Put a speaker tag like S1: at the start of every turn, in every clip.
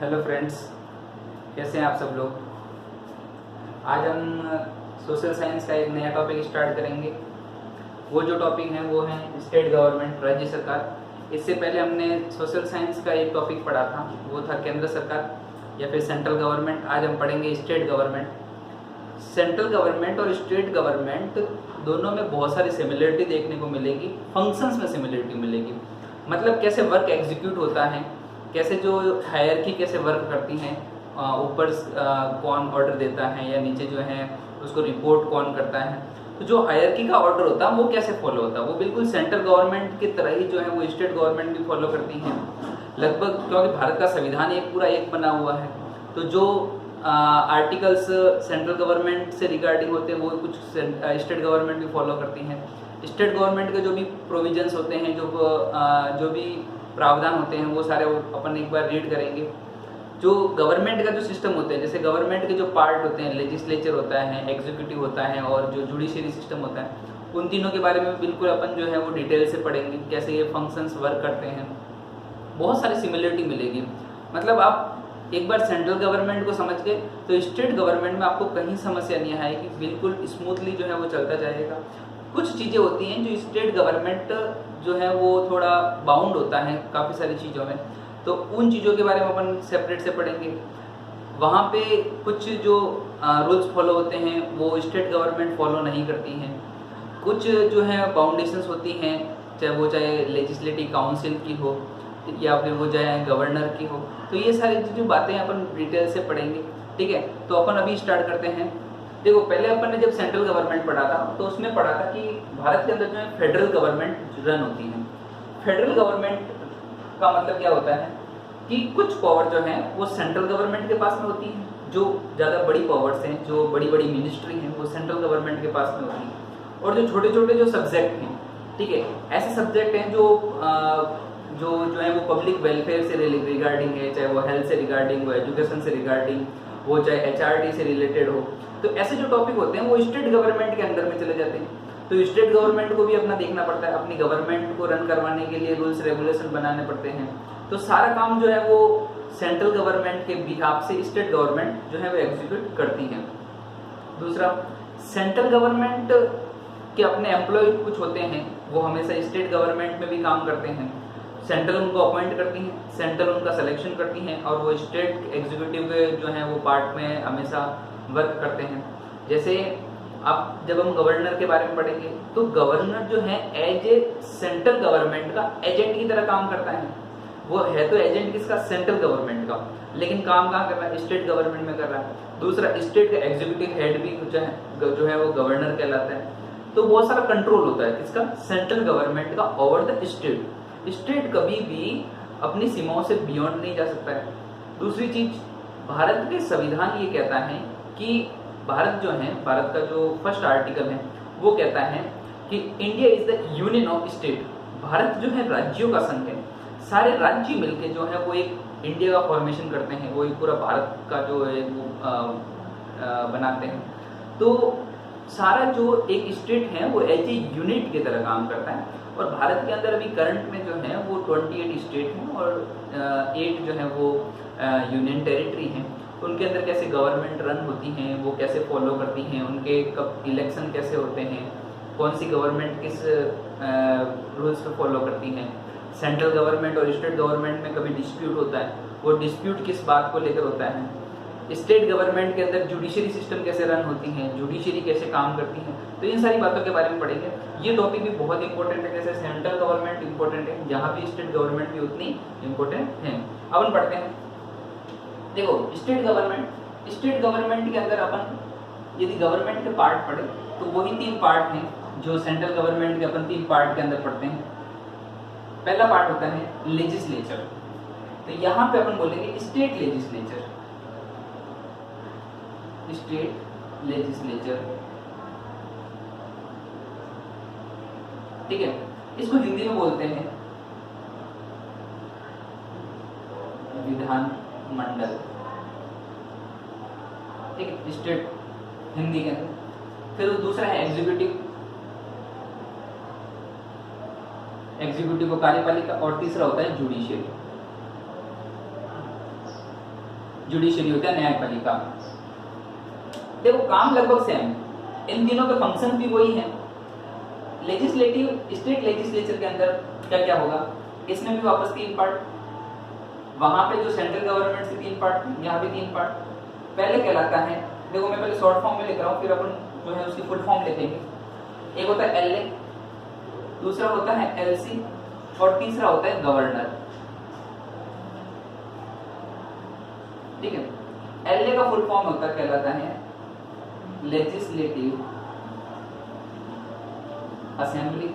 S1: Hello friends, कैसे हैं आप सब लोग। आज हम सोशल साइंस का एक नया टॉपिक स्टार्ट करेंगे। वो जो टॉपिक है वो है स्टेट गवर्नमेंट, राज्य सरकार। इससे पहले हमने सोशल साइंस का एक टॉपिक पढ़ा था, वो था केंद्र सरकार या फिर सेंट्रल गवर्नमेंट। आज हम पढ़ेंगे स्टेट गवर्नमेंट। सेंट्रल गवर्नमेंट और स्टेट गवर्नमेंट दोनों में बहुत सारी सिमिलरिटी देखने को मिलेगी, फंक्शंस में सिमिलरिटी मिलेगी। मतलब कैसे वर्क एग्जीक्यूट होता है, कैसे जो हायरकी कैसे वर्क करती हैं, ऊपर कौन ऑर्डर देता है या नीचे जो है उसको रिपोर्ट कौन करता है। तो जो हायरकी का ऑर्डर होता है वो कैसे फॉलो होता है, वो बिल्कुल सेंट्रल गवर्नमेंट की तरह ही जो है वो स्टेट गवर्नमेंट भी फॉलो करती हैं लगभग, क्योंकि भारत का संविधान एक पूरा एक बना हुआ है। तो जो आर्टिकल्स सेंट्रल गवर्नमेंट से रिगार्डिंग होते हैं वो कुछ स्टेट गवर्नमेंट भी फॉलो करती हैं। स्टेट गवर्नमेंट के जो भी प्रोविजंस होते हैं, जो भी प्रावधान होते हैं, वो सारे अपन एक बार रीड करेंगे। जो गवर्नमेंट का जो सिस्टम होता है, जैसे गवर्नमेंट के जो पार्ट होते हैं, लेजिस्लेचर होता है, एग्जीक्यूटिव होता है और जो जुडिशरी सिस्टम होता है, उन तीनों के बारे में बिल्कुल अपन जो है वो डिटेल से पढ़ेंगे, कैसे ये फंक्शंस वर्क करते हैं। बहुत सारी सिमिलरिटी मिलेगी। मतलब आप एक बार सेंट्रल गवर्नमेंट को समझ गए तो स्टेट गवर्नमेंट में आपको कहीं समस्या नहीं आएगी, बिल्कुल स्मूथली जो है वो चलता जाएगा। कुछ चीज़ें होती हैं जो स्टेट गवर्नमेंट जो है वो थोड़ा बाउंड होता है काफ़ी सारी चीज़ों में, तो उन चीज़ों के बारे में अपन सेपरेट से पढ़ेंगे। वहाँ पे कुछ जो रूल्स फॉलो होते हैं वो स्टेट गवर्नमेंट फॉलो नहीं करती हैं। कुछ जो है बाउंडेशंस होती हैं, चाहे लेजिस्लेटिव काउंसिल की हो या फिर वो चाहे गवर्नर की हो। तो ये सारी जो बातें अपन डिटेल से पढ़ेंगे, ठीक है। तो अपन अभी स्टार्ट करते हैं। देखो, पहले अपन ने जब सेंट्रल गवर्नमेंट पढ़ा था तो उसमें पढ़ा था कि भारत के अंदर जो है फेडरल गवर्नमेंट रन होती है। फेडरल गवर्नमेंट का मतलब क्या होता है कि कुछ पावर जो है वो सेंट्रल गवर्नमेंट के पास में होती है, जो ज़्यादा बड़ी पावर्स हैं, जो बड़ी बड़ी मिनिस्ट्री हैं, वो सेंट्रल गवर्नमेंट के पास में होती है। और जो छोटे छोटे जो सब्जेक्ट हैं, ठीक है, ऐसे सब्जेक्ट हैं जो है वो पब्लिक वेलफेयर से रिगार्डिंग है, चाहे वो हेल्थ से रिगार्डिंग, वो एजुकेशन से रिगार्डिंग, वो चाहे एचआरडी से रिलेटेड हो। तो ऐसे जो टॉपिक होते हैं वो स्टेट गवर्नमेंट के अंदर में चले जाते हैं। तो स्टेट गवर्नमेंट को भी अपना देखना पड़ता है, अपनी गवर्नमेंट को रन करवाने के लिए रूल्स रेगुलेशन बनाने पड़ते हैं। तो सारा काम जो है वो सेंट्रल गवर्नमेंट के बिहाफ से स्टेट गवर्नमेंट जो है वो एग्जीक्यूट करती है। दूसरा, सेंट्रल गवर्नमेंट के अपने एम्प्लॉय कुछ होते हैं, वो हमेशा स्टेट गवर्नमेंट में भी काम करते हैं। सेंट्रल उनको अपॉइंट करती है, सेंट्रल उनका सिलेक्शन करती है और वो स्टेट एग्जीक्यूटिव के जो है वो पार्ट में हमेशा वर्क करते हैं। जैसे अब जब हम गवर्नर के बारे में पढ़ेंगे तो गवर्नर जो है एज ए सेंट्रल गवर्नमेंट का एजेंट की तरह काम करता है। वो है तो एजेंट किसका, सेंट्रल गवर्नमेंट का, लेकिन काम कहाँ कर रहा है, स्टेट गवर्नमेंट में कर रहा है। दूसरा, स्टेट का एग्जीक्यूटिव हेड भी जो है वो गवर्नर कहलाता है। तो बहुत सारा कंट्रोल होता है किसका, सेंट्रल गवर्नमेंट का ओवर द स्टेट। स्टेट कभी भी अपनी सीमाओं से बियॉन्ड नहीं जा सकता है। दूसरी चीज, भारत के संविधान ये कहता है कि भारत जो है, भारत का जो फर्स्ट आर्टिकल है वो कहता है कि India is the union of state. Bharat जो है राज्यों का संघ है, सारे राज्य मिलके जो है वो एक इंडिया का फॉर्मेशन करते हैं, वो एक पूरा भारत का जो है वो बनाते हैं। तो सारा जो एक स्टेट है वो एज ए यूनिट की तरह काम करता है। और भारत के अंदर अभी करंट में जो है वो 28 स्टेट हैं और 8 जो है वो यूनियन टेरिटरी हैं। उनके अंदर कैसे गवर्नमेंट रन होती हैं, वो कैसे फॉलो करती हैं, उनके कब इलेक्शन कैसे होते हैं, कौन सी गवर्नमेंट किस रूल्स पे फॉलो करती हैं। सेंट्रल गवर्नमेंट और स्टेट गवर्नमेंट में कभी डिस्प्यूट होता है, वो डिस्प्यूट किस बात को लेकर होता है। स्टेट गवर्नमेंट के अंदर जुडिशरी सिस्टम कैसे रन होती है, जुडिशरी कैसे काम करती है। तो इन सारी बातों के बारे में पढ़ेंगे। ये टॉपिक भी बहुत इंपॉर्टेंट है, जैसे सेंट्रल गवर्नमेंट इंपॉर्टेंट है, जहाँ भी स्टेट गवर्नमेंट भी उतनी इंपॉर्टेंट है। अब हम पढ़ते हैं। देखो, स्टेट गवर्नमेंट के अंदर अपन यदि गवर्नमेंट के पार्ट पढ़े तो वही 3 पार्ट हैं जो सेंट्रल गवर्नमेंट के अपन 3 पार्ट के अंदर पढ़ते हैं। पहला पार्ट होता है लेजिस्लेचर। तो यहाँ पे अपन बोलेंगे स्टेट लेजिस्लेचर, स्टेट लेजिस्लेचर, ठीक है। इसको हिंदी में बोलते हैं विधान मंडल, ठीक है, स्टेट हिंदी के अंदर। फिर दूसरा है एग्जीक्यूटिव, एग्जीक्यूटिव को कार्यपालिका, और तीसरा होता है जुडिशियरी। जुडिशरी होता है न्यायपालिका। देखो काम लगभग सेम, इन तीनों के फंक्शन भी वही हैं। लेजिस्लेटिव, स्टेट लेजिस्लेचर के अंदर क्या क्या होगा, इसमें भी वापस 3 पार्ट, वहां पे जो सेंट्रल गवर्नमेंट से 3 पार्ट, यहाँ भी 3 पार्ट। पहले कहलाता है, देखो मैं पहले शॉर्ट फॉर्म में लिख रहा हूँ, फिर अपन जो है उसकी फुल फॉर्म लिखेंगे। एक होता है एलए, दूसरा होता है एलसी और तीसरा होता है गवर्नर। ठीक है, एलए का फुल फॉर्म होता कहलाता है लेजिस्लेटिव असेंबली,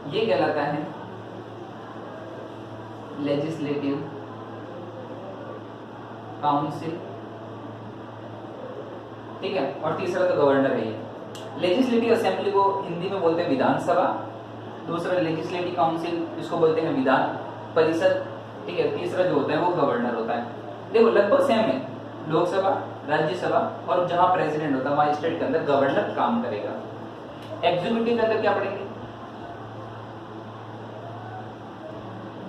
S1: ये कहलाता है लेजिस्लेटिव काउंसिल। ठीक है, और तीसरा तो गवर्नर है। ये लेजिस्लेटिव असेंबली को हिंदी में बोलते हैं विधानसभा, दूसरा लेजिस्लेटिव काउंसिल इसको बोलते हैं विधान परिषद। ठीक है, तीसरा जो होता है वो गवर्नर होता है। देखो लगभग सेम है, लोकसभा, राज्यसभा और जहां प्रेसिडेंट होता है वहां स्टेट के अंदर गवर्नर काम करेगा। एग्जीक्यूटिव के अंदर क्या पढ़ेंगे,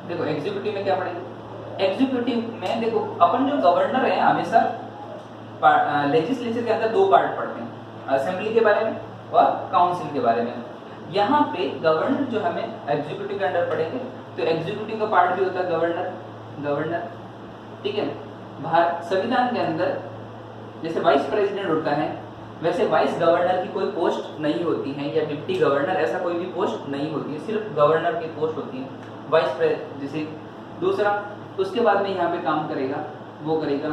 S1: देखो एग्जीक्यूटिव में क्या पढ़ेंगे, एग्जीक्यूटिव में देखो अपन जो गवर्नर है हमेशा लेजिस्लेचर के अंदर 2 पार्ट पढ़ते हैं, असेंबली के बारे में और काउंसिल के बारे में। यहाँ पे गवर्नर जो हमें एग्जीक्यूटिव के अंडर पढ़ेंगे, तो एग्जीक्यूटिव का पार्ट भी होता है गवर्नर। ठीक है, भारत संविधान के अंदर जैसे वाइस प्रेसिडेंट होता है, वैसे वाइस गवर्नर की कोई पोस्ट नहीं होती है, या डिप्टी गवर्नर ऐसा कोई भी पोस्ट नहीं होती है, सिर्फ गवर्नर की पोस्ट होती है, वाइस प्रेसिडेंट जैसे। दूसरा, उसके बाद में यहाँ पे काम करेगा, वो करेगा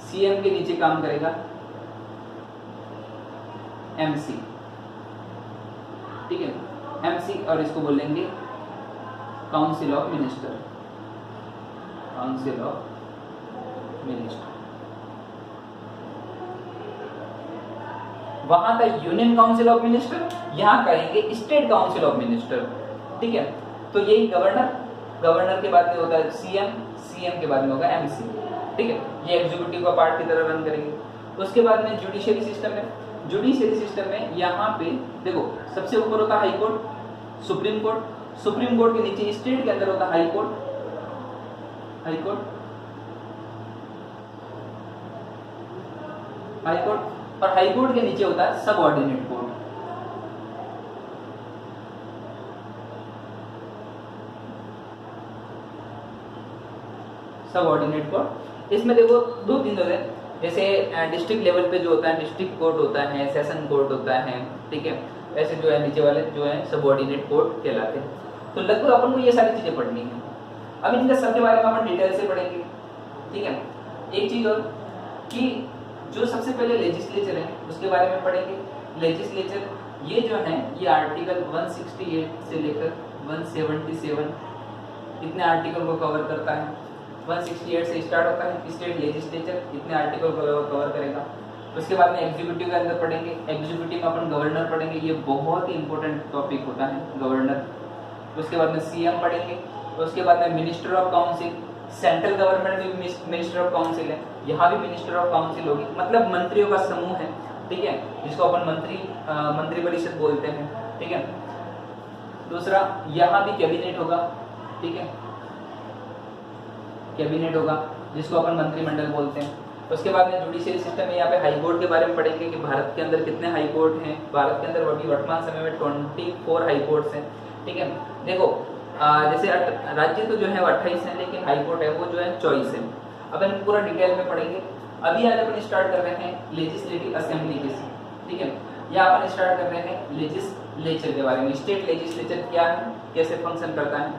S1: सीएम के नीचे काम करेगा एमसी। ठीक है, एमसी, और इसको बोलेंगे काउंसिल ऑफ मिनिस्टर, वहां था यूनियन काउंसिल ऑफ मिनिस्टर, यहां करेंगे स्टेट काउंसिल ऑफ मिनिस्टर। ठीक है, तो यही गवर्नर के बाद में होता है सीएम के बाद में होगा एमसी। ठीक है, ये एग्जीक्यूटिव का पार्ट की तरह रन करेंगे। उसके बाद में जुडिशरी सिस्टम में यहाँ पे देखो सबसे ऊपर होता है हाई कोर्ट, सुप्रीम कोर्ट के नीचे स्टेट के अंदर होता है हाई कोर्ट, और हाई कोर्ट के नीचे होता है सबऑर्डिनेट कोर्ट। इसमें देखो 2 दिन होते हैं, जैसे डिस्ट्रिक्ट लेवल पे जो होता है डिस्ट्रिक्ट कोर्ट होता है, सेशन कोर्ट होता है। ठीक है, ऐसे जो है नीचे वाले जो है सबऑर्डिनेट कोर्ट कहलाते हैं। तो लगभग अपन को ये सारी चीजें पढ़नी है। अब इनका सब के बारे में अपन डिटेल से पढ़ेंगे। ठीक है, एक चीज और कि जो सबसे पहले लेजिस्लेचर है उसके बारे में पढ़ेंगे। लेजिस्लेचर ये जो है ये आर्टिकल 168 से लेकर 177 इतने आर्टिकल को कवर करता है। 168 से स्टार्ट होता है स्टेट लेजिस्लेचर, इतने आर्टिकल को कवर करेगा। उसके बाद में एग्जीक्यूटिव के अंदर पढ़ेंगे, एग्जीक्यूटिव में अपन गवर्नर पढ़ेंगे, ये बहुत ही इंपॉर्टेंट टॉपिक होता है गवर्नर। उसके बाद में सीएम पढ़ेंगे, उसके बाद में minister of council, central government में भी मिनिस्टर ऑफ काउंसिल है, यहाँ भी मिनिस्टर ऑफ काउंसिल होगी, मतलब मंत्रियों का समूह है। ठीक है, जिसको अपन मंत्री परिषद बोलते हैं। ठीक है, दूसरा यहाँ भी कैबिनेट होगा। ठीक है, कैबिनेट होगा जिसको अपन मंत्रिमंडल बोलते हैं। उसके बाद में जुडिशियल सिस्टम में यहाँ पे हाई कोर्ट के बारे में पढ़ेंगे कि भारत के अंदर कितने हाई कोर्ट हैं। भारत के अंदर अभी वर्तमान समय में 24 हाई कोर्ट्स हैं। ठीक है, देखो जैसे राज्य तो जो है 28 है, लेकिन हाई कोर्ट है वो जो है 24 है। अब हम पूरा डिटेल में पढ़ेंगे। अभी आज अपन स्टार्ट कर रहे हैं लेजिस्लेटिव असेंबली के से। ठीक है, या अपन स्टार्ट कर रहे हैं लेजिस्लेचर के बारे में, स्टेट लेजिस्लेचर क्या है, कैसे फंक्शन करता है।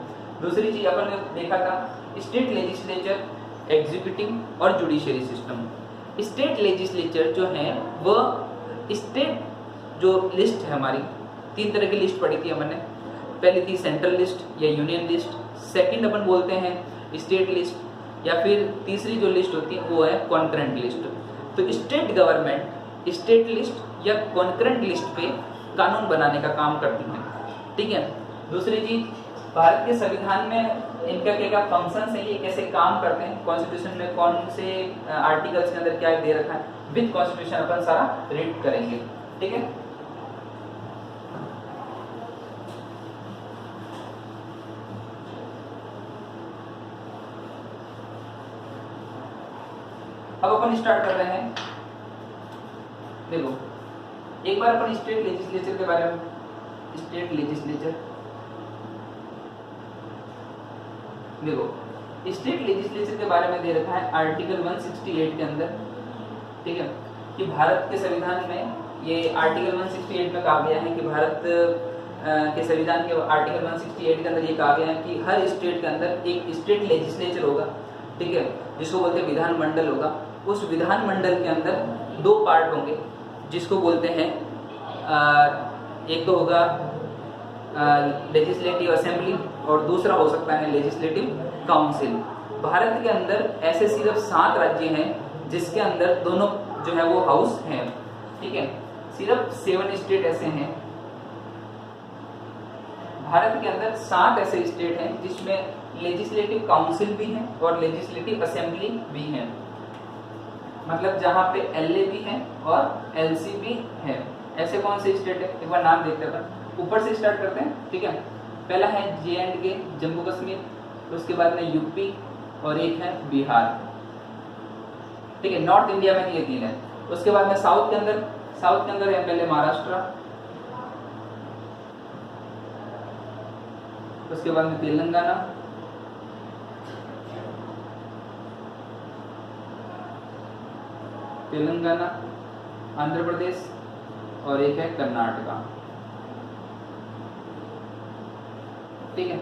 S1: दूसरी चीज अपन ने देखा था स्टेट लेजिस्लेचर, एग्जीक्यूटिव और जुडिशरी सिस्टम। स्टेट लेजिस्लेचर जो है वह स्टेट जो लिस्ट है हमारी, 3 तरह की लिस्ट पढ़ी थी हमने। पहली थी सेंट्रल लिस्ट या यूनियन लिस्ट, सेकंड अपन बोलते हैं स्टेट लिस्ट, या फिर तीसरी जो लिस्ट होती है वो है कॉन्करेंट लिस्ट। तो स्टेट गवर्नमेंट स्टेट लिस्ट या कॉन्करेंट लिस्ट पे कानून बनाने का काम करती है। ठीक है, दूसरी चीज भारत के संविधान में इनका क्या क्या फंक्शंस है, ये कैसे काम करते हैं, कॉन्स्टिट्यूशन में कौन से आर्टिकल्स के अंदर क्या दे रखा है, विद कॉन्स्टिट्यूशन अपन सारा रीड करेंगे। ठीक है, अब अपन स्टार्ट कर रहे हैं। देखो एक बार अपन स्टेट लेजिस्लेचर के बारे में, स्टेट लेजिस्लेचर, देखो स्टेट लेजिस्लेचर के बारे में दे रखा है आर्टिकल 168 के अंदर, ठीक है, कि भारत के संविधान में ये आर्टिकल 168 में कहा गया है कि भारत के संविधान के आर्टिकल 168 के अंदर ये कहा गया है कि हर स्टेट के अंदर एक स्टेट लेजिस्लेचर होगा, ठीक है, जिसको बोलते हैं विधानमंडल होगा। उस विधानमंडल के अंदर दो पार्ट होंगे जिसको बोलते हैं एक तो होगा लेजिस्लेटिव असेंबली और दूसरा हो सकता है लेजिस्लेटिव काउंसिल। भारत के अंदर ऐसे सिर्फ 7 राज्य हैं जिसके अंदर दोनों जो है वो हाउस हैं, ठीक है, सिर्फ 7 स्टेट ऐसे हैं भारत के अंदर, 7 ऐसे स्टेट हैं जिसमें लेजिस्लेटिव काउंसिल भी है और लेजिस्लेटिव असेंबली भी है, मतलब जहां पे एलए भी है और एलसी भी है। ऐसे कौन से स्टेट है, एक बार नाम देखते हैं, ऊपर से स्टार्ट करते हैं, ठीक है। पहला है JNK जम्मू कश्मीर, उसके बाद में यूपी और एक है बिहार, ठीक है, नॉर्थ इंडिया में ये 3 है। उसके बाद में साउथ के अंदर है पहले महाराष्ट्र, उसके बाद में तेलंगाना, आंध्र प्रदेश और एक है कर्नाटका, ठीक है।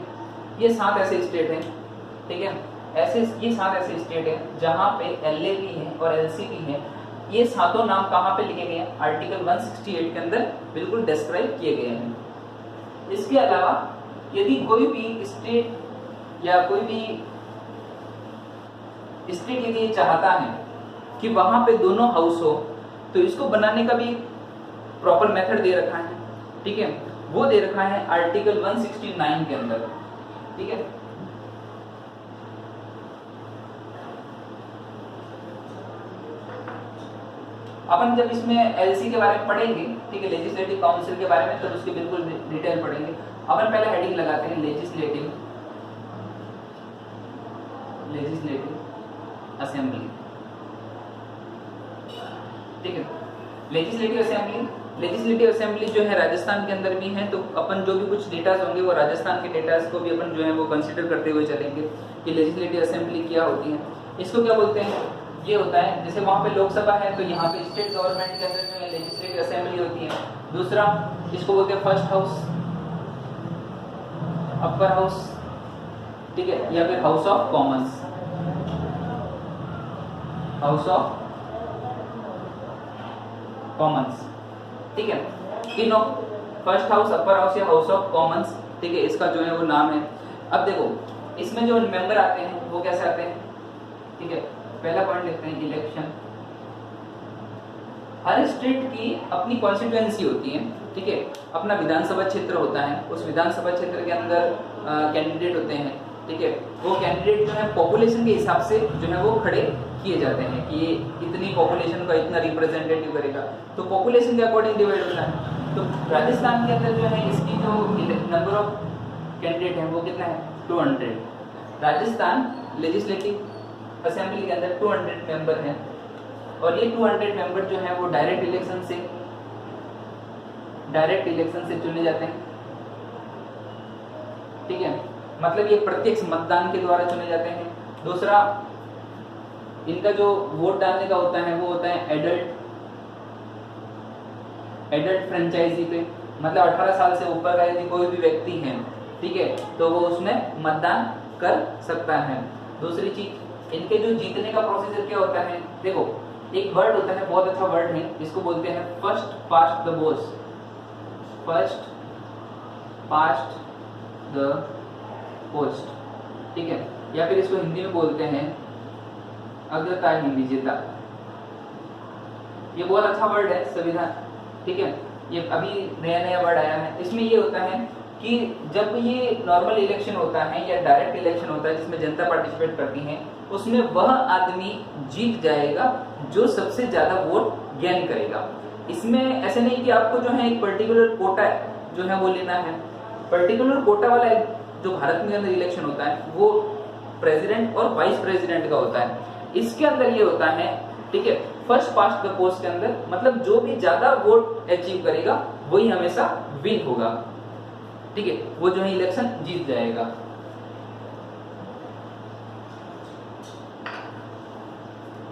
S1: ये 7 ऐसे स्टेट हैं, ठीक है, ये 7 ऐसे स्टेट हैं जहां पे एलए भी है और एलसी भी है। ये सातों नाम कहां पे लिखे गए हैं, आर्टिकल 168 के अंदर बिल्कुल डिस्क्राइब किए गए हैं। इसके अलावा यदि कोई भी स्टेट या कोई भी स्टेट यदि चाहता है कि वहां पे दोनों हाउस हो, तो इसको बनाने का भी प्रॉपर मेथड दे रखा है, ठीक है, वो दे रखा है आर्टिकल 169 के अंदर, ठीक है। अपन जब इसमें एलसी के बारे में पढ़ेंगे, ठीक है, लेजिस्लेटिव काउंसिल के बारे में, तो उसकी बिल्कुल डिटेल पढ़ेंगे। अपन पहले हेडिंग लगाते हैं लेजिस्लेटिव असेंबली, ठीक है। लेजिस्लेटिव असेंबली जो है राजस्थान के अंदर भी है, तो अपन जो भी कुछ डेटास होंगे वो राजस्थान के डेटास को भी अपन जो है वो कंसीडर करते हुए चलेंगे कि लेजिस्लेटिव असेंबली क्या होती है। इसको क्या बोलते हैं, ये होता है जैसे वहां पे लोकसभा है तो यहाँ पे स्टेट गवर्नमेंट के अंदर जो है लेजिस्लेटिव असेंबली होती है। दूसरा इसको बोलते हैं फर्स्ट हाउस, अपर हाउस, ठीक है, या फिर हाउस ऑफ कॉमन्स, ठीक है, तीनों फर्स्ट हाउस, अपर हाउस या हाउस ऑफ कॉमन्स, ठीक है, इसका जो है वो नाम है। अब देखो इसमें जो मेंबर आते हैं वो कैसे आते हैं, ठीक है। पहला पॉइंट देखते हैं इलेक्शन। हर स्टेट की अपनी कॉन्स्टिट्यूएंसी होती है, ठीक है, अपना विधानसभा क्षेत्र होता है, उस विधानसभा क्षेत्र के अंदर कैंडिडेट होते हैं, ठीक है। वो कैंडिडेट जो है पॉपुलेशन के हिसाब से जो है वो खड़े किए जाते हैं कि ये इतनी पॉपुलेशन का इतना रिप्रेजेंटेटिव करेगा, तो पॉपुलेशन के अकॉर्डिंग डिवाइड होता है। तो राजस्थान के अंदर जो है इसकी जो नंबर ऑफ कैंडिडेट है वो कितना है, 200। राजस्थान लेजिस्लेटिव असेंबली के अंदर 200 मेंबर हैं और ये 200 मेंबर जो है वो डायरेक्ट इलेक्शन से चुने जाते हैं, ठीक है, मतलब ये प्रत्यक्ष मतदान के द्वारा चुने जाते हैं। दूसरा इनका जो वोट डालने का होता है वो होता है एडल्ट फ्रेंचाइजी पे, मतलब 18 साल से ऊपर का यदि कोई भी व्यक्ति है, ठीक है, तो वो उसमें मतदान कर सकता है। दूसरी चीज इनके जो जीतने का प्रोसीजर क्या होता है, देखो एक वर्ड होता है, बहुत अच्छा वर्ड है, इसको बोलते हैं फर्स्ट पास्ट द पोस्ट, ठीक है, या फिर इसको हिंदी में बोलते हैं अग्रता ही विजेता। ये बहुत अच्छा वर्ड है संविधान, ठीक है, ये अभी नया वर्ड आया है। इसमें ये होता है कि जब ये नॉर्मल इलेक्शन होता है या डायरेक्ट इलेक्शन होता है जिसमें जनता पार्टिसिपेट करती है, उसमें वह आदमी जीत जाएगा जो सबसे ज्यादा वोट गेन करेगा। इसमें ऐसे नहीं कि आपको जो है एक पर्टिकुलर कोटा जो है वो लेना है। पर्टिकुलर कोटा वाला जो भारत में अंदर इलेक्शन होता है वो प्रेसिडेंट और वाइस प्रेसिडेंट का होता है। इसके अंदर ये होता है ठीक है, फर्स्ट पास्ट द पोस्ट के अंदर, मतलब जो भी ज्यादा वोट अचीव करेगा वही हमेशा विन होगा, ठीक है, वो जो है इलेक्शन जीत जाएगा।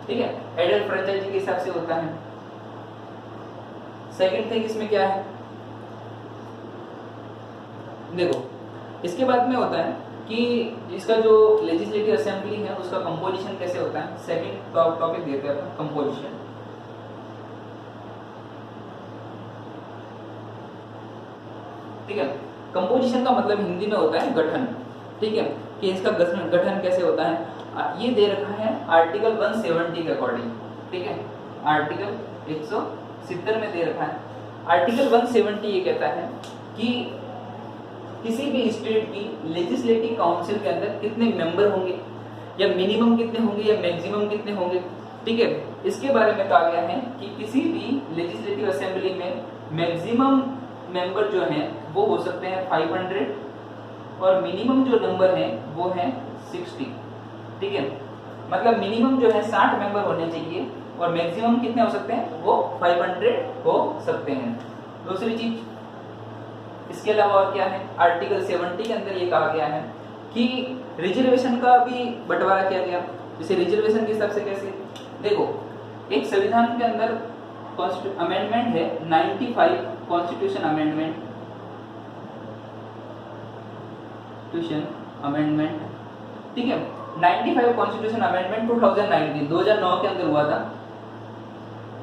S1: ठीक है, एडल्ट फ्रेंचाइजी के हिसाब से होता है। सेकंड थिंग इसमें क्या है, देखो इसके बाद में होता है कि इसका जो लेजिस्लेटिव असेंबली है उसका कंपोजिशन कैसे होता है। सेकंड टॉपिक देते हैं कंपोजिशन। ठीक है, कंपोजिशन का मतलब हिंदी में होता है गठन। ठीक है, कि इसका गठन कैसे होता है, ये दे रखा है आर्टिकल 170 के अकॉर्डिंग। ठीक है, आर्टिकल 170 में दे रखा है। आर्टिकल 170 ये कहता है कि किसी भी स्टेट की लेजिस्लेटिव काउंसिल के अंदर कितने मेंबर होंगे, या मिनिमम कितने होंगे या मैक्सिमम कितने होंगे। ठीक है, इसके बारे में कहा गया है कि किसी भी लेजिस्लेटिव असेंबली में मैक्सिमम मेंबर जो हैं वो हो सकते हैं 500 और मिनिमम जो नंबर है वो है 60। ठीक है, मतलब मिनिमम जो है 60 मेंबर होने चाहिए और मैक्सिमम कितने हो सकते हैं, वो 500 हो सकते हैं। दूसरी चीज इसके अलावा और क्या है, आर्टिकल 70 के अंदर ये कहा गया है कि रिजर्वेशन का भी बंटवारा किया गया। जैसे रिजर्वेशन के हिसाब से कैसे, देखो एक संविधान के अंदर अमेंडमेंट है 95 कॉन्स्टिट्यूशन अमेंडमेंट, ठीक है, 95 कॉन्स्टिट्यूशन अमेंडमेंट 2009 के अंदर हुआ था।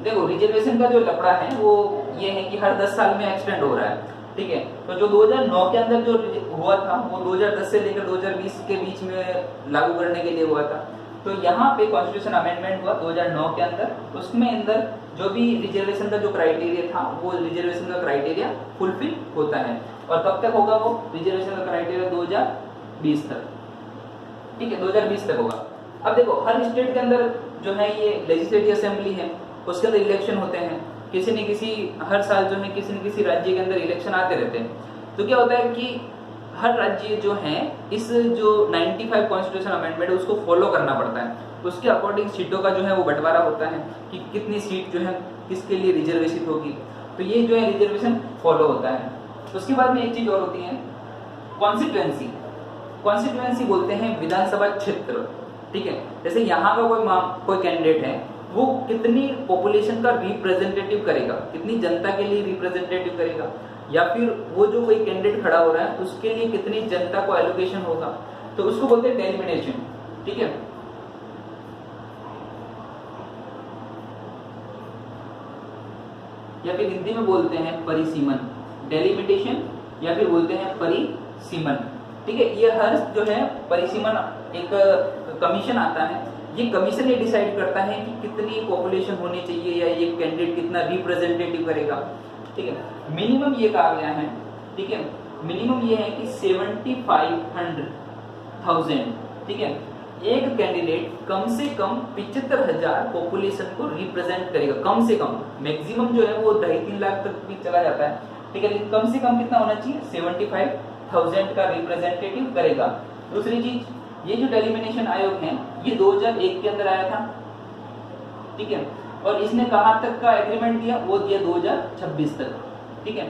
S1: देखो रिजर्वेशन का जो लफड़ा है वो ये है कि हर 10 साल में एक्सटेंड हो रहा है। ठीक है, तो जो 2009 के अंदर जो हुआ था वो 2010 से लेकर 2020 के बीच में लागू करने के लिए हुआ था। तो यहाँ पे कॉन्स्टिट्यूशन अमेंडमेंट हुआ 2009 के अंदर, उसमें अंदर जो भी रिजर्वेशन का जो क्राइटेरिया था वो रिजर्वेशन का क्राइटेरिया फुलफिल होता है। और कब तक होगा वो रिजर्वेशन का क्राइटेरिया, 2020 तक। ठीक है, 2020 तक होगा। अब देखो हर स्टेट के अंदर जो है ये लेजिस्लेटिव असेंबली है, उसके अंदर इलेक्शन होते हैं, किसी न किसी हर साल जो है किसी न किसी राज्य के अंदर इलेक्शन आते रहते हैं। तो क्या होता है कि हर राज्य जो है इस जो 95 कॉन्स्टिट्यूशन अमेंडमेंट है उसको फॉलो करना पड़ता है। उसके अकॉर्डिंग सीटों का जो है वो बंटवारा होता है कि कितनी सीट जो है किसके लिए रिजर्वेशन होगी। तो ये जो है रिजर्वेशन फॉलो होता है। उसके बाद में एक चीज और होती है कॉन्स्टिट्यूएंसी। कॉन्स्टिट्यूएंसी बोलते हैं विधानसभा क्षेत्र। ठीक है, जैसे यहाँ का कोई कैंडिडेट है वो कितनी पॉपुलेशन का रिप्रेजेंटेटिव करेगा, कितनी जनता के लिए रिप्रेजेंटेटिव करेगा, या फिर वो जो कोई कैंडिडेट खड़ा हो रहा है उसके लिए कितनी जनता को एलोकेशन होगा, तो उसको बोलते हैं डेलिमिटेशन। ठीक है, या फिर हिंदी में बोलते हैं परिसीमन, डेलिमिटेशन या फिर बोलते हैं परिसीमन। ठीक है, ये हर जो है परिसीमन एक कमीशन आता है, ये कमीशन ये डिसाइड करता है कि कितनी पॉपुलेशन होनी चाहिए या ये कैंडिडेट कितना रिप्रेजेंटेटिव करेगा। ठीक है, मिनिमम ये कहा गया है। ठीक है, मिनिमम ये है कि 75,000। ठीक है, एक कैंडिडेट कम से कम 75,000 पॉपुलेशन को रिप्रेजेंट करेगा, कम से कम। मैक्सिमम जो है वो 2.5-3 लाख तक भी चला जाता है। ठीक है, लेकिन कम से कम कितना होना चाहिए, 75,000 का रिप्रेजेंटेटिव करेगा। दूसरी चीज, ये जो डेलिमिनेशन आयोग है ये 2001 के अंदर आया था। ठीक है, और इसने कहाँ तक का एग्रीमेंट दिया, वो दिया 2026 तक। ठीक है,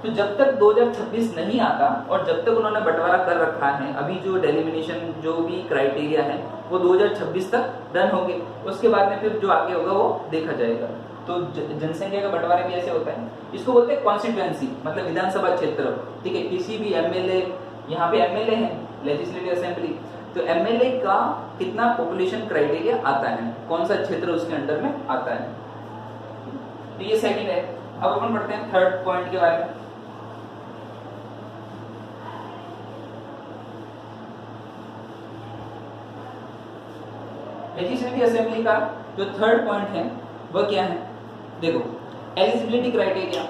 S1: तो जब तक 2026 नहीं आता और जब तक उन्होंने बंटवारा कर रखा है, अभी जो डेलिमिनेशन जो भी क्राइटेरिया है वो 2026 तक डन होंगे। उसके बाद में फिर जो आगे होगा वो देखा जाएगा। तो जनसंख्या का बंटवारा भी ऐसे होता है। इसको बोलते हैं कॉन्स्टिट्यूएंसी, मतलब विधानसभा क्षेत्र। ठीक है, किसी भी एमएलए, यहाँ पे एमएलए है लेजिस्लेटिव असेंबली, तो एमएलए का कितना पॉपुलेशन क्राइटेरिया आता है, कौन सा क्षेत्र उसके अंडर में आता है। तो ये सेकंड है। अब अपन पढ़ते हैं थर्ड पॉइंट के बारे में। लेजिस्लेटिव असेंबली का जो थर्ड पॉइंट है वह क्या है, देखो एलिजिबिलिटी क्राइटेरिया।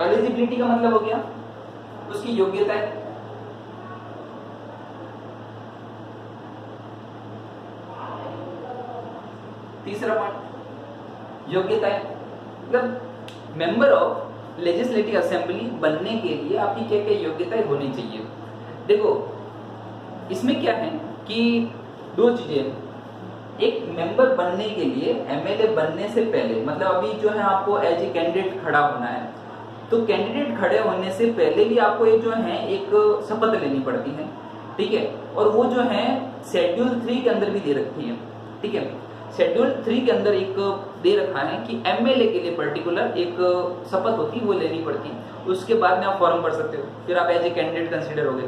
S1: एलिजिबिलिटी का मतलब हो गया उसकी योग्यता है। तीसरा पॉइंट योग्यता है, मतलब मेंबर ऑफ लेजिस्लेटिव असेंबली बनने के लिए आपकी क्या क्या योग्यताएं होनी चाहिए। देखो इसमें क्या है कि दो चीजें, एक मेंबर बनने के लिए, एमएलए बनने से पहले, मतलब अभी जो है आपको एज ए कैंडिडेट खड़ा होना है, तो कैंडिडेट खड़े होने से पहले भी आपको ये जो है एक शपथ लेनी पड़ती है, ठीक है। और वो जो है शेड्यूल 3 के अंदर भी दे रखी है, ठीक है। शेड्यूल 3 के अंदर एक दे रखा है कि एमएलए के लिए पर्टिकुलर एक शपथ होती है, वो लेनी पड़ती है। उसके बाद में आप फॉर्म भर सकते हो, फिर आप एज ए कैंडिडेट कंसीडर हो गए।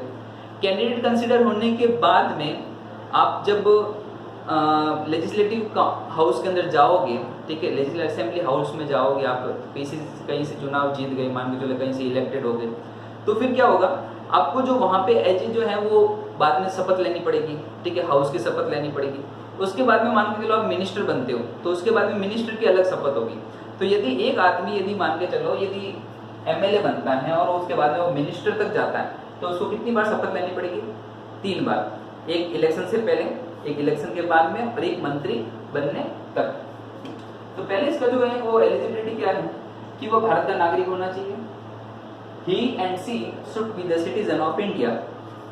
S1: कैंडिडेट कंसीडर होने के बाद में आप जब लेजिस्लेटिव हाउस के अंदर जाओगे, ठीक है, लेजिस्लेटिव असेंबली हाउस में जाओगे, आप कहीं से चुनाव जीत गए, मान के चलो कहीं से इलेक्टेड हो गए, तो फिर क्या होगा, आपको जो वहाँ पे एज जो है वो बाद में शपथ लेनी पड़ेगी, ठीक है, हाउस की शपथ लेनी पड़ेगी। उसके बाद में मान के चलो आप मिनिस्टर बनते हो, तो उसके बाद में मिनिस्टर की अलग शपथ होगी। तो यदि एक आदमी यदि मान के चलो यदि एमएलए बनता है और उसके बाद में वो मिनिस्टर तक जाता है, तो उसको कितनी बार शपथ लेनी पड़ेगी? 3 बार, एक इलेक्शन से पहले, एक इलेक्शन के बाद में, और एक मंत्री बनने तक। तो पहले इसका जो है वो एलिजिबिलिटी क्या है कि वो भारत का नागरिक होना चाहिए, he and she should be the citizen of India,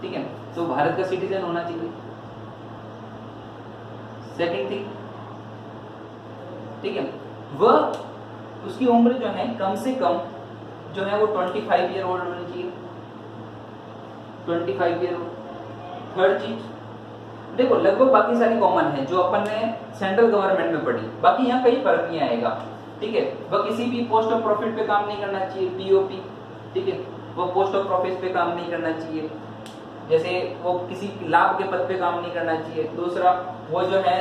S1: ठीक है, तो भारत का सिटीजन होना चाहिए। सेकंड थिंग, ठीक है, वह उसकी उम्र जो है कम से कम जो है वो 25 ईयर ओल्ड होनी चाहिए, 25 ईयर ओल्ड। थर्ड चीज, देखो लगभग बाकी सारी कॉमन है जो अपन ने सेंट्रल गवर्नमेंट में पढ़ी, बाकी यहाँ कहीं फर्क नहीं आएगा, ठीक है। वह किसी भी पोस्ट ऑफ प्रॉफिट पे काम नहीं करना चाहिए, पीओपी, ठीक है, वो पोस्ट ऑफ प्रॉफिट पे काम नहीं करना चाहिए, जैसे वो किसी लाभ के पद पे काम नहीं करना चाहिए। दूसरा, वो जो है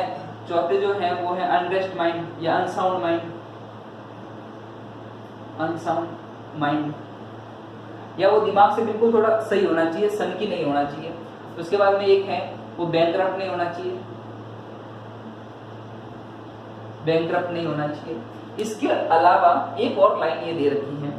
S1: चौथे जो है वो है अनरेस्ट माइंड या अनसाउंड माइंड, अनसाउंड माइंड, या वो दिमाग से बिल्कुल थोड़ा सही होना चाहिए, सनकी नहीं होना चाहिए। उसके बाद में एक है वो बैंकरप्ट नहीं होना चाहिए, बैंकरप्ट नहीं होना चाहिए। इसके अलावा एक और लाइन ये दे रखी है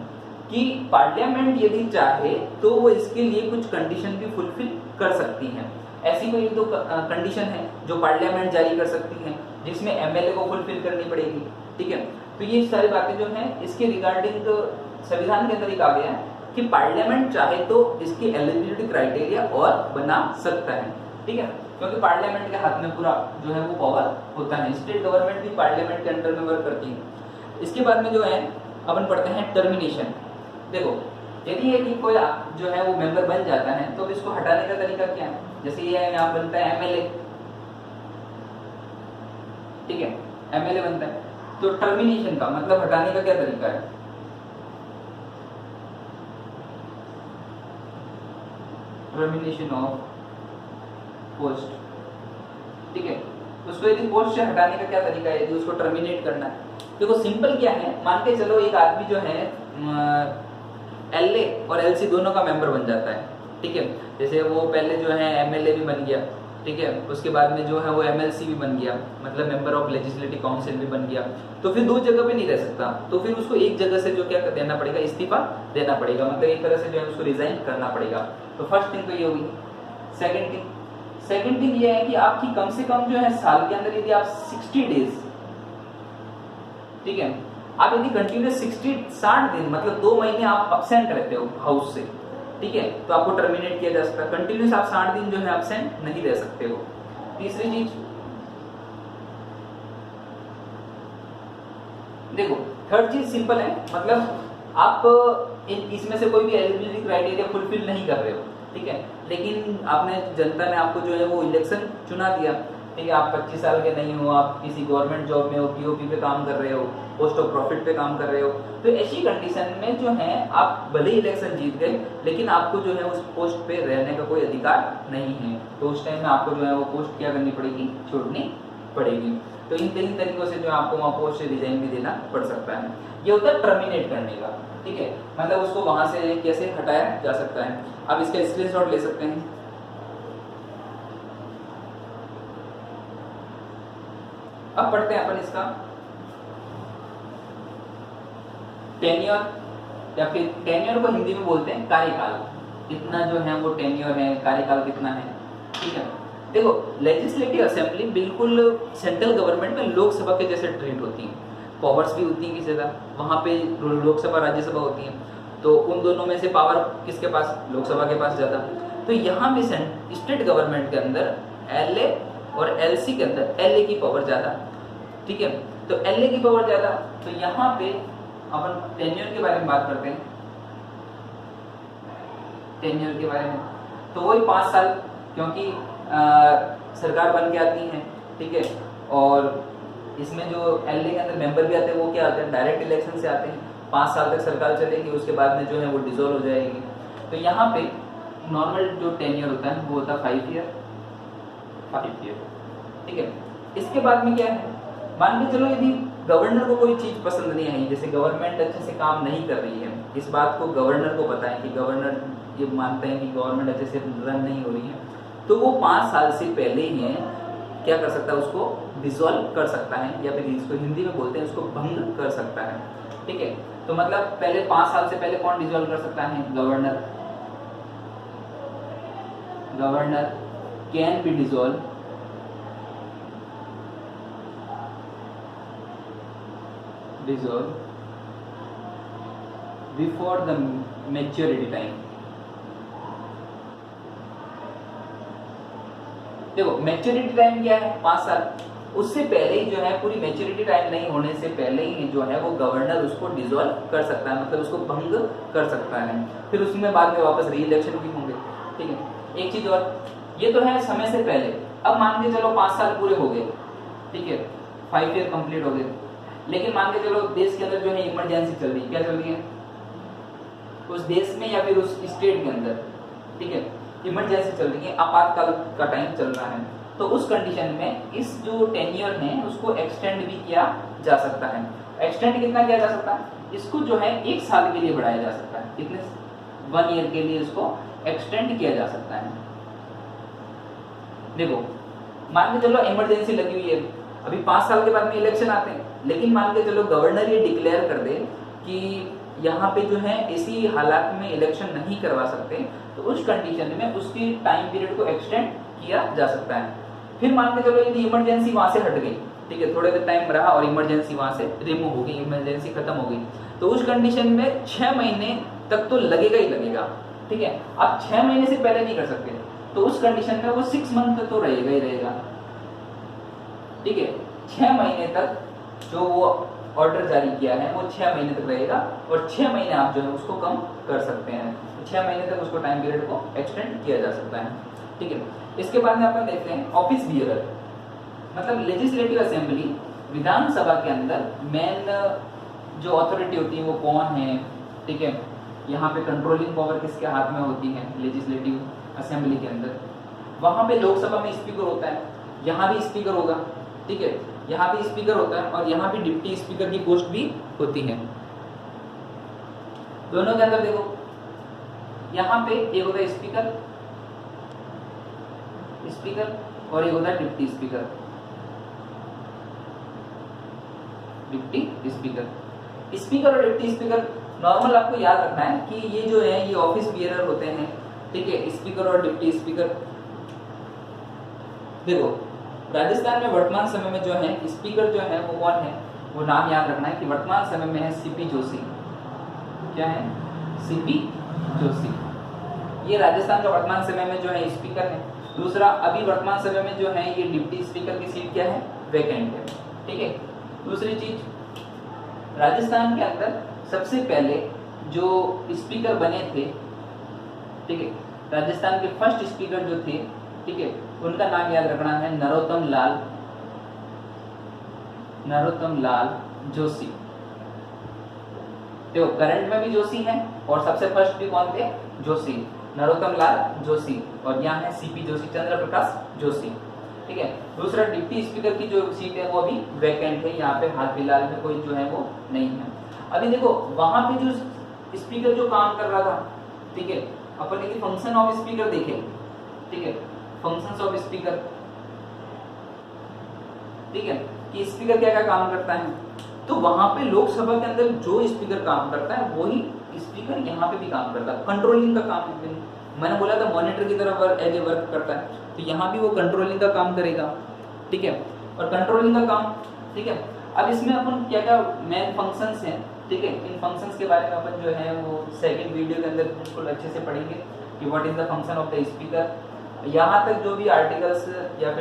S1: कि पार्लियामेंट यदि चाहे तो वो इसके लिए कुछ कंडीशन भी फुलफिल कर सकती है। ऐसी कोई 2 कंडीशन है जो पार्लियामेंट जारी कर सकती है, जिसमें एमएलए को फुलफिल करनी पड़ेगी, ठीक है। तो ये सारी बातें जो हैं इसके रिगार्डिंग संविधान के अंदर एक आ गया है कि पार्लियामेंट चाहे तो इसकी एलिजिबिलिटी क्राइटेरिया और बना सकता है, ठीक है, क्योंकि पार्लियामेंट के हाथ में पूरा जो है वो पावर होता है। स्टेट गवर्नमेंट भी पार्लियामेंट के अंडर में वर्क करती है। इसके बाद में जो है अपन पढ़ते हैं टर्मिनेशन। देखो यदि ये कोई जो है वो मेंबर बन जाता है तो इसको हटाने का तरीका क्या है? जैसे ये यहाँ बनता है एमएलए, ठीक है, एमएलए बनता है, तो टर्मिनेशन का मतलब हटाने का क्या तरीका है? टर्मिनेशन ऑफ पोस्ट, ठीक है, उसको यदि पोस्ट से हटाने का क्या तरीका है, यदि उसको टर्मिनेट करना है? देखो सिंपल क्या है, मान के चलो एक आदमी जो है एलए और एलसी दोनों का मेंबर बन जाता है, ठीक है, जैसे वो पहले जो है एमएलए भी बन गया, ठीक है, उसके बाद में जो है वो एमएलसी भी बन गया, मतलब मेंबर ऑफ लेजिस्लेटिव काउंसिल भी बन गया, तो फिर 2 जगह पे नहीं रह सकता, तो फिर उसको एक जगह से जो क्या देना पड़ेगा, इस्तीफा देना पड़ेगा, मतलब एक तरह से जो है उसको रिजाइन करना पड़ेगा। तो फर्स्ट थिंग तो ये होगी। सेकंड थिंग ये है कि आपकी कम से कम जो है साल के अंदर यदि आप 60 डेज, ठीक है, आप यदि कंटिन्यूस 60 दिन मतलब 2 महीने आप अब्सेंट रहते हो हाउस से, ठीक है, तो आपको टर्मिनेट किया जा सकता है। कंटिन्यूस आप 60 दिन जो है अब्सेंट नहीं रह सकते हो। तीसरी चीज देखो, थर्ड चीज सिंपल है, मतलब आप इसमें से कोई भी एलिजिबिलिटी क्राइटेरिया फुलफिल नहीं कर रहे हो, ठीक है, लेकिन आपने जनता ने आपको जो है वो इलेक्शन चुना दिया, ठीक है, आप 25 साल के नहीं हो, आप किसी गवर्नमेंट जॉब में हो, पीओपी पे काम कर रहे हो, पोस्ट ऑफ प्रॉफिट पे काम कर रहे हो, तो ऐसी कंडीशन में जो है आप भले ही इलेक्शन जीत गए लेकिन आपको जो है उस पोस्ट पे रहने का कोई अधिकार नहीं है, तो उस टाइम में आपको जो है वो पोस्ट क्या करनी पड़ेगी, छोड़नी पड़ेगी। तो इन 3 तरीकों से जो आपको वहाँ पोस्ट से रिजाइन भी देना पड़ सकता है। ये होता है टर्मिनेट करने का, ठीक है, मतलब उसको वहां से कैसे हटाया जा सकता है। आप इसका स्क्रीनशॉट ले सकते हैं। अब पढ़ते हैं अपन इसका टेन्योर, या फिर टेन्योर को हिंदी में बोलते हैं कार्यकाल, कितना जो है वो टेन्योर है, कार्यकाल कितना है, ठीक है। देखो लेजिस्लेटिव असेंबली बिल्कुल सेंट्रल गवर्नमेंट में लोकसभा के जैसे ट्रीट होती है, पावर्स भी होती है किसी तरह, वहाँ पे लोकसभा राज्यसभा होती है, तो उन दोनों में से पावर किसके पास, लोकसभा के पास ज़्यादा। तो यहाँ भी स्टेट गवर्नमेंट के अंदर एलए और एलसी के अंदर एलए की पावर ज़्यादा। ठीक है, तो एलए की पावर ज़्यादा, तो यहाँ पे अपन टेन्योर के बारे में बात करते हैं। टेन्योर के बारे में तो वही 5 साल, क्योंकि सरकार बन के आती है। ठीक है, और इसमें जो एलए के अंदर मेंबर भी आते हैं वो क्या आते हैं, डायरेक्ट इलेक्शन से आते हैं। 5 साल तक सरकार चलेगी, उसके बाद में जो है वो डिसॉल्व हो जाएगी। तो यहाँ पे नॉर्मल जो टेन्योर होता है वो होता है 5 ईयर। ठीक है, इसके बाद में क्या है, मान के चलो यदि गवर्नर को कोई चीज पसंद नहीं आई, जैसे गवर्नमेंट अच्छे से काम नहीं कर रही है, इस बात को गवर्नर को पता है कि गवर्नर ये मानते हैं कि गवर्नमेंट अच्छे से रन नहीं हो रही है, तो वो 5 साल से पहले ही क्या कर सकता है, उसको डिसॉल्व कर सकता है, या फिर इसको हिंदी में बोलते हैं उसको भंग कर सकता है। ठीक है, तो मतलब पहले 5 साल से पहले कौन डिसॉल्व कर सकता है, governor. Governor can be dissolve before the maturity time. देखो मैच्योरिटी टाइम क्या है, 5 साल, उससे पहले ही जो है, पूरी मैच्योरिटी टाइम नहीं होने से पहले ही जो है वो गवर्नर उसको डिसॉल्व कर सकता है, मतलब उसको भंग कर सकता है, फिर उसमें बाद में वापस री इलेक्शन भी होंगे। ठीक है, एक चीज और, ये तो है समय से पहले। अब मान के चलो 5 साल पूरे हो गए, ठीक है, 5 ईयर कंप्लीट हो गए, लेकिन मान के चलो देश के अंदर जो है इमरजेंसी चल रही है, क्या चल रही है उस देश में या फिर उस स्टेट के अंदर, ठीक है, इमरजेंसी चल रही है, आपातकाल का टाइम चल रहा है, तो उस कंडीशन में इस जो टेन्योर है उसको एक्सटेंड भी किया जा सकता है। एक्सटेंड कितना किया जा सकता है, इसको जो है 1 साल के लिए बढ़ाया जा सकता है, कितने, 1 ईयर के लिए इसको एक्सटेंड किया जा सकता है। देखो मान के चलो इमरजेंसी लगी हुई है, अभी 5 साल के बाद में इलेक्शन आते हैं, लेकिन मान के चलो गवर्नर ये डिक्लेयर कर दे कि यहाँ पे जो है इसी हालात में इलेक्शन नहीं करवा सकते, तो उस कंडीशन में उसकी टाइम पीरियड को एक्सटेंड किया जा सकता है। फिर मान के चलो यदि इमरजेंसी वहां से हट गई, ठीक है, थोड़े देर टाइम रहा और इमरजेंसी वहां से रिमूव हो गई, इमरजेंसी खत्म हो गई, तो उस कंडीशन में 6 महीने तक तो लगेगा ही लगेगा। ठीक है, आप 6 महीने से पहले नहीं कर सकते, तो उस कंडीशन में वो 6 मंथ तो रहेगा ही रहेगा। ठीक है, 6 महीने तक जो वो ऑर्डर जारी किया है वो 6 महीने तक रहेगा, और 6 महीने आप जो है उसको कम कर सकते हैं, तो 6 महीने तक उसको टाइम पीरियड को एक्सटेंड किया जा सकता है। ठीक है, इसके बाद में अपन देखते हैं ऑफिस बियरर, मतलब लेजिस्लेटिव असेंबली, विधानसभा के अंदर मेन जो अथॉरिटी होती है वो कौन है। ठीक है, यहाँ पे कंट्रोलिंग पावर किसके हाथ में होती है, लेजिस्लेटिव असेंबली के अंदर। वहां पे लोकसभा में स्पीकर होता है, यहाँ भी स्पीकर होगा। ठीक है, यहाँ भी स्पीकर होता है और यहाँ भी डिप्टी स्पीकर की पोस्ट भी होती है। दोनों के अंदर देखो, यहाँ पे एक होता है स्पीकर और एक होता है डिप्टी स्पीकर। स्पीकर और डिप्टी स्पीकर नॉर्मल आपको याद रखना है कि ये जो है ये ऑफिस बियरर होते हैं। ठीक है, स्पीकर और डिप्टी स्पीकर। देखो राजस्थान में वर्तमान समय में जो है स्पीकर जो है वो कौन है, वो नाम याद रखना है कि वर्तमान समय में है सीपी जोशी। क्या है, सीपी जोशी, ये राजस्थान का वर्तमान समय में जो है स्पीकर है। दूसरा, अभी वर्तमान समय में जो है ये डिप्टी स्पीकर की सीट क्या है, वैकेंट है। ठीक है, दूसरी चीज, राजस्थान के अंदर सबसे पहले जो स्पीकर बने थे, ठीक है, राजस्थान के फर्स्ट स्पीकर जो थे, ठीक है, उनका नाम याद रखना है नरोत्तम लाल जोशी। देखो करंट में भी जोशी है और सबसे फर्स्ट भी कौन थे, जोशी, नरोत्तम लाल जोशी, और यहाँ है सीपी जोशी, चंद्र प्रकाश जोशी। ठीक है, दूसरा डिप्टी स्पीकर की जो सीट है वो अभी वैकेंट है, यहाँ पे हाल फिलहाल में कोई जो है वो नहीं है। अभी देखो वहां पे जो स्पीकर जो काम कर रहा था, ठीक है, अपन यदि फंक्शन ऑफ स्पीकर देखें, ठीक है, फंक्शंस ऑफ स्पीकर, ठीक है, कि स्पीकर क्या क्या काम करता है, तो वहां पे लोकसभा के अंदर जो स्पीकर काम करता है वही स्पीकर यहाँ पे भी काम करता है, कंट्रोलिंग का काम। मैंने बोला था मॉनिटर की तरह एज ए वर्क करता है, तो यहाँ भी वो कंट्रोलिंग का काम करेगा। ठीक है, और कंट्रोलिंग का काम, ठीक है, अब इसमें अपन क्या क्या मेन फंक्शंस हैं, ठीक है, इन फंक्शंस के बारे में अपन जो है वो सेकंड वीडियो के अंदर बिल्कुल अच्छे से पढ़ेंगे कि what is the function of the speaker. यहाँ तक जो भी आर्टिकल्स या फिर